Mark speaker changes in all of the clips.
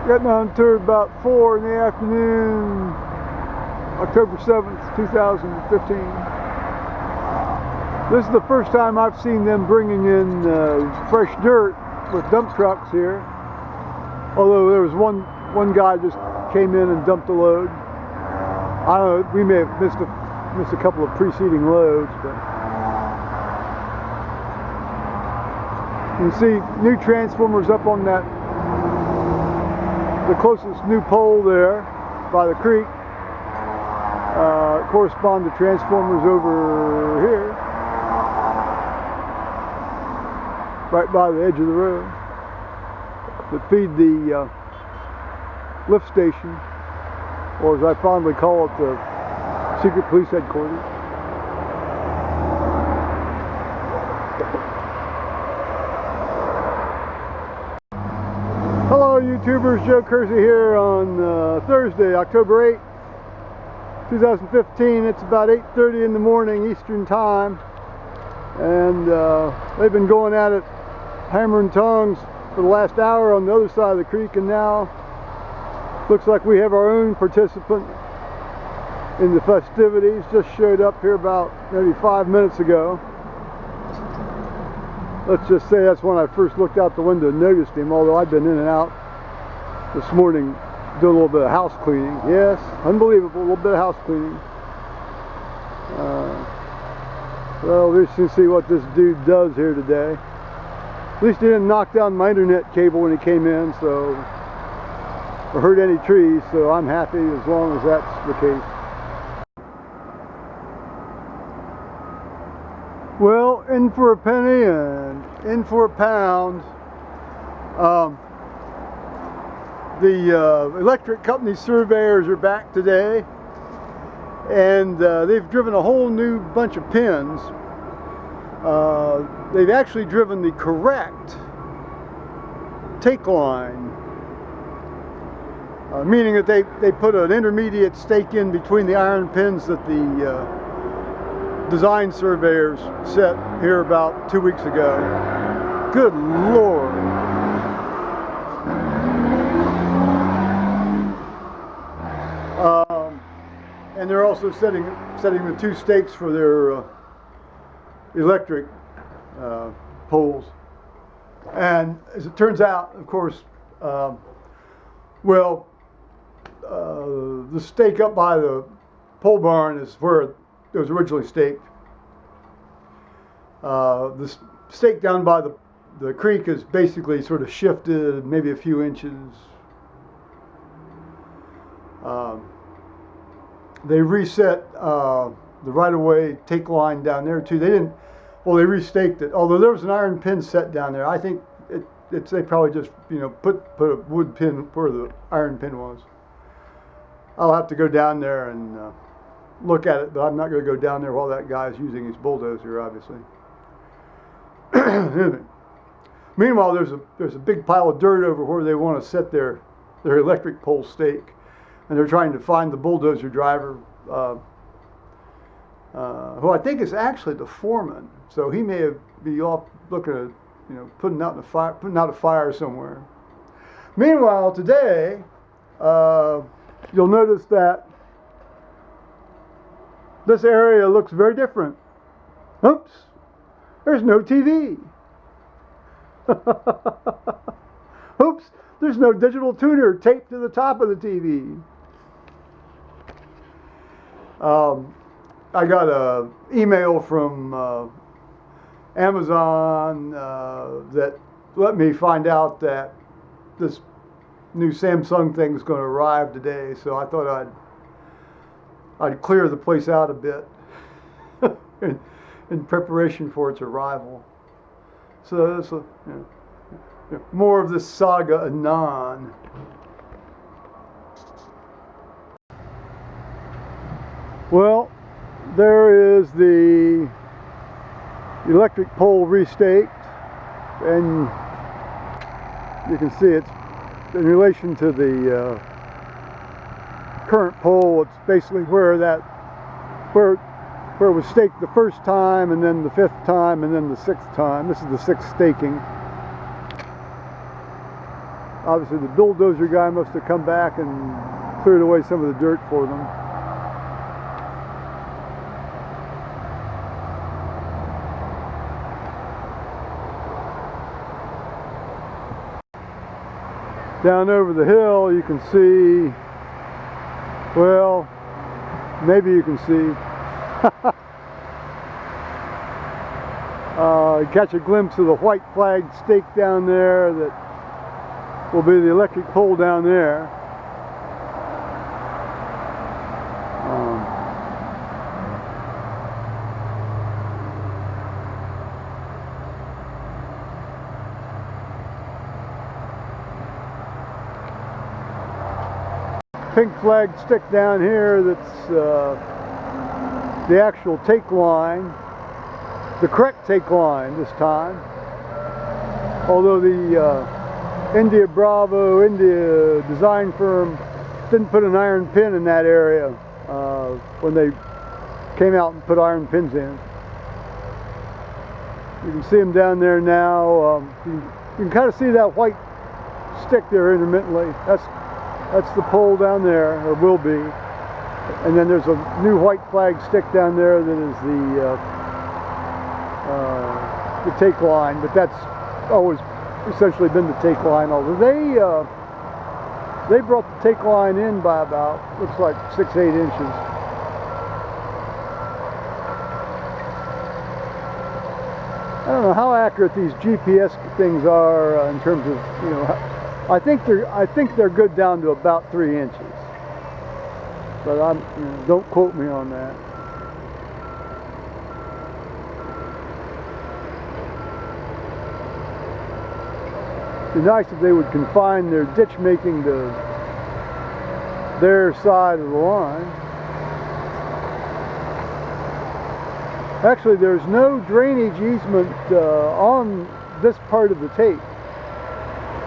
Speaker 1: Getting on to about 4 in the afternoon, October 7th, 2015. This is the first time I've seen them bringing in fresh dirt with dump trucks here. Although there was one guy just came in and dumped a load. I don't know, we may have missed a couple of preceding loads, but you can see new transformers up on that, the closest new pole there by the creek correspond to transformers over here, right by the edge of the road, that feed the lift station, or as I fondly call it, the secret police headquarters. Hello YouTubers, Joe Kersey here on Thursday, October 8th, 2015. It's about 8:30 in the morning Eastern Time, and they've been going at it hammer and tongs for the last hour on the other side of the creek, and now looks like we have our own participant in the festivities. Just showed up here about maybe 5 minutes ago. Let's just say that's when I first looked out the window and noticed him, although I've been in and out this morning doing a little bit of house cleaning. Yes, unbelievable, a little bit of house cleaning. Well, we should see what this dude does here today. At least he didn't knock down my internet cable when he came in, so, or hurt any trees, so I'm happy as long as that's the case. Well, in for a penny and in for a pound. The electric company surveyors are back today, and they've driven a whole new bunch of pins. They've actually driven the correct take line, meaning that they put an intermediate stake in between the iron pins that the design surveyors set here about 2 weeks ago. Good Lord. And they're also setting the 2 stakes for their electric poles. And as it turns out, of course, the stake up by the pole barn is where it was originally staked. The stake down by the creek is basically sort of shifted maybe a few inches. They reset the right-of-way take line down there too. They restaked it. Although there was an iron pin set down there, I think they probably just put a wood pin where the iron pin was. I'll have to go down there and look at it, but I'm not going to go down there while that guy is using his bulldozer, obviously. Meanwhile, there's a big pile of dirt over where they want to set their electric pole stake, and they're trying to find the bulldozer driver, who I think is actually the foreman. So he may be off looking at putting out a fire somewhere. Meanwhile, today, you'll notice that this area looks very different. Oops, there's no TV. Oops, there's no digital tuner taped to the top of the TV. I got an email from Amazon that let me find out that this new Samsung thing is going to arrive today, so I thought I'd clear the place out a bit in preparation for its arrival. So more of this saga anon. Well, there is the electric pole restaked, and you can see it's in relation to the current pole. It's basically where it was staked the first time, and then the 5th time, and then the 6th time. This is the 6th staking. obviously the bulldozer guy must have come back and cleared away some of the dirt for them. Down over the hill you can see, well, maybe you can see, catch a glimpse of the white flag stake down there that will be the electric pole down there. Pink flag stick down here that's the actual take line, the correct take line this time, although the India Bravo India design firm didn't put an iron pin in that area when they came out and put iron pins in. You can see them down there now. You can kind of see that white stick there intermittently. That's the pole down there, or will be. And then there's a new white flag stick down there that is the take line, but that's always essentially been the take line. Although they brought the take line in by about, looks like 6-8 inches. I don't know how accurate these GPS things are in terms of, you know, I think they're good down to about 3 inches, but don't quote me on that. It'd be nice if they would confine their ditch making to their side of the line. Actually, there's no drainage easement on this part of the tape.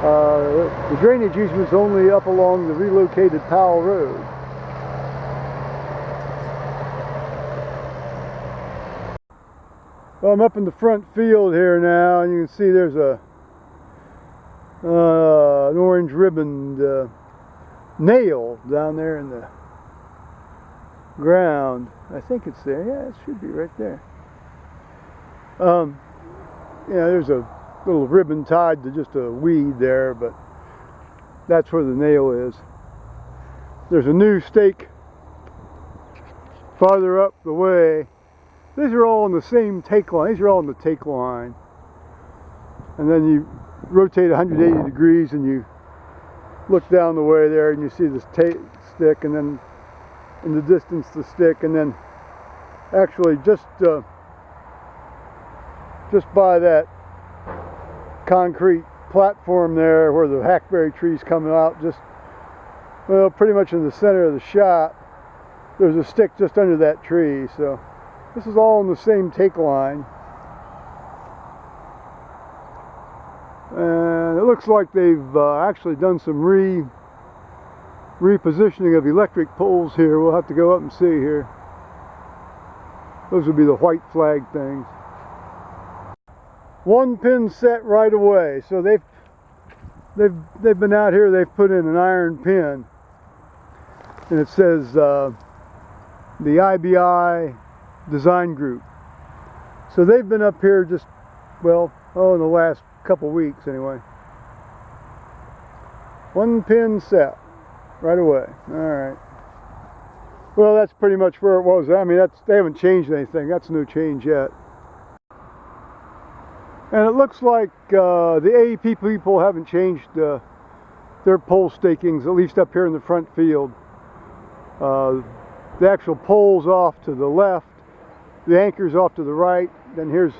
Speaker 1: The drainage easement's only up along the relocated Powell Road. Well, I'm up in the front field here now, and you can see there's an orange ribboned nail down there in the ground. I think it's there. Yeah, it should be right there. Yeah, there's a little ribbon tied to just a weed there, but that's where the nail is. There's a new stake farther up the way. These are all on the same take line. These are all on the take line. And then you rotate 180 degrees and you look down the way there and you see this stick, and then in the distance the stick, and then actually just by that concrete platform there where the hackberry trees come out, just, well, pretty much in the center of the shot, there's a stick just under that tree. So this is all on the same take line, and it looks like they've actually done some repositioning of electric poles here. We'll have to go up and see here. Those would be the white flag things. One pin set right away. So they've been out here. They've put in an iron pin, and it says the IBI design group. So they've been up here just, well, in the last couple weeks anyway. One pin set right away. All right. Well, that's pretty much where it was. I mean, they haven't changed anything. That's no change yet. And it looks like the AEP people haven't changed their pole stakings, at least up here in the front field. The actual pole's off to the left, the anchor's off to the right, then here's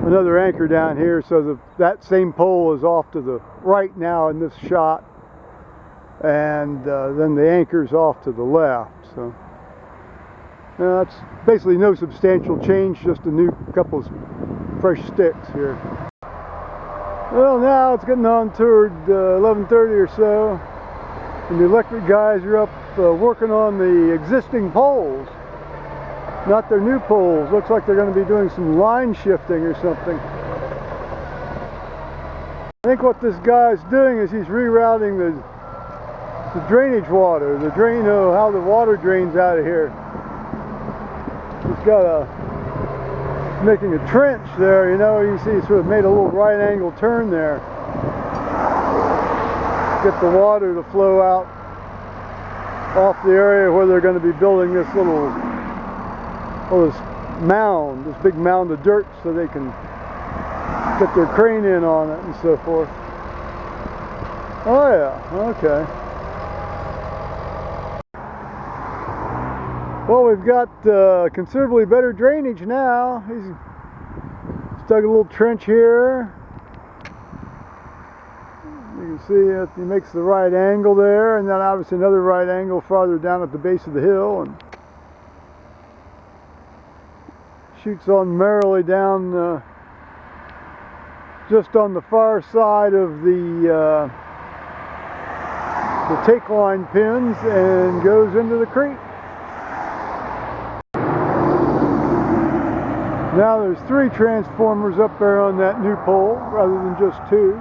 Speaker 1: another anchor down here, so that same pole is off to the right now in this shot, and then the anchor's off to the left. So that's basically no substantial change, just a new couple of fresh sticks here. Well, now it's getting on toward 11:30 or so, and the electric guys are up working on the existing poles, not their new poles. Looks like they're going to be doing some line shifting or something. I think what this guy's doing is he's rerouting the drainage water, how the water drains out of here. He's got making a trench there, you know. You see he sort of made a little right angle turn there. Get the water to flow out off the area where they're going to be building this little, this mound, this big mound of dirt, so they can get their crane in on it and so forth. Oh yeah, okay. Well, we've got considerably better drainage now. He's dug a little trench here. You can see he makes the right angle there, and then obviously another right angle farther down at the base of the hill, and shoots on merrily down just on the far side of the take line pins and goes into the creek. Now there's 3 transformers up there on that new pole rather than just 2.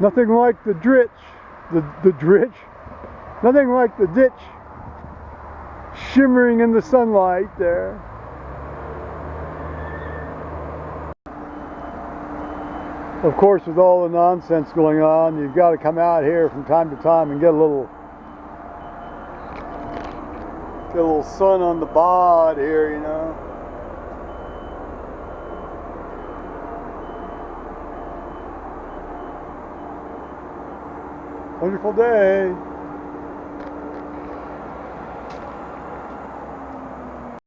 Speaker 1: Nothing like the ditch, nothing like the ditch shimmering in the sunlight there. Of course, with all the nonsense going on, you've got to come out here from time to time and get a little sun on the bod here, you know. Wonderful day.